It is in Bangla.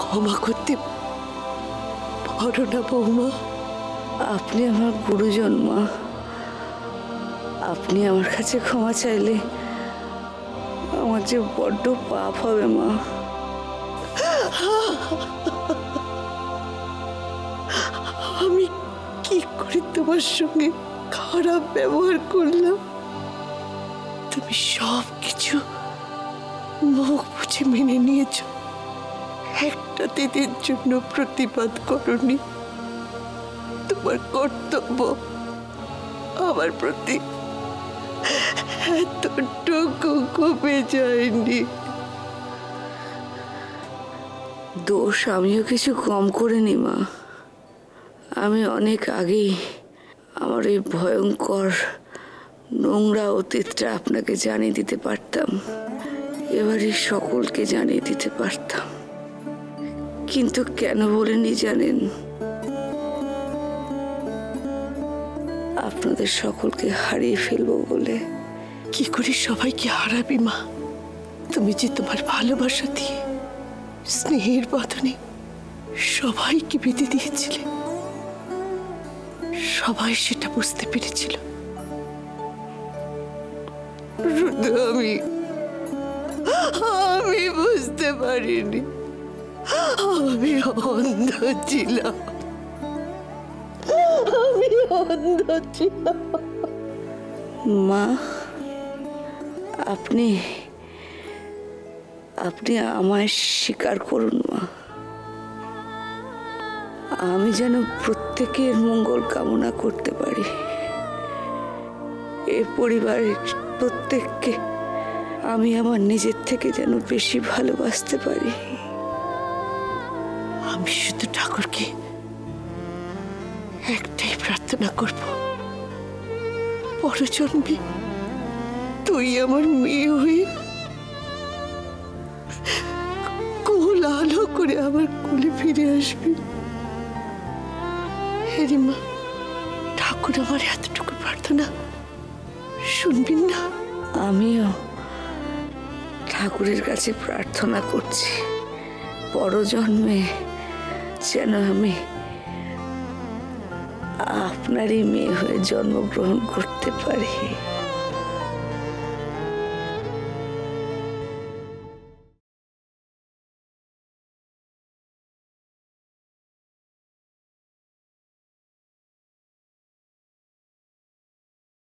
ক্ষমা করতে পারো না বৌমা? আপনি আমার গুরুজন মা, আপনি আমার কাছে ক্ষমা চাইলে আমার যে বড্ড পাপ হবে মা। আমি কি করে তোমার সঙ্গে খারাপ ব্যবহার করলাম? তুমি সব কিছু মুখ বুঝে মেনে নিয়েছ, একটা দিদির জন্য প্রতিবাদ করনি। তোমার কর্তব্য আমার প্রতি এতটুকু কমে যায়নি। দোষ আমিও কিছু কম করিনি মা। আমি অনেক আগেই আমার এই ভয়ঙ্কর নোংরা অতীতটা আপনাকে জানিয়ে দিতে পারতাম, এবারে সকলকে জানিয়ে দিতে পারতাম, কিন্তু কেন বলিনি জানেন? আপনাদের সকলকে হারিয়ে ফেলবো বলে। কি করে সবাইকে হারাবি মা? তুমি যে তোমার ভালোবাসা দিয়ে স্নেহের বদনে সবাইকে বেঁধে দিয়েছিলে, সবাই সেটা বুঝতে পেরেছিল। শুধু আমি বুঝতে পারিনি। আমি অন্ধ ছিলাম, আমি অন্ধ ছিলাম। মা, আপনি আমায় স্বীকার করুন মা। আমি যেন প্রত্যেকের মঙ্গল কামনা করতে পারি, এ পরিবারের প্রত্যেককে আমি আমার নিজের থেকে যেন বেশি ভালোবাসতে পারি। আমি শুধু ঠাকুরকে একটাই প্রার্থনা করব, পরজন্মে তুই আমার মেয়ে হয়ে কোল আলো করে আমার কোলে ফিরে আসবি। হেরি মা, ঠাকুর আমার এতটুকু প্রার্থনা শুনবেন না? আমিও ঠাকুরের কাছে প্রার্থনা করছি, পরজন্মে যেন আমি আপনারই মেয়ে হয়ে জন্মগ্রহণ করতে পারি।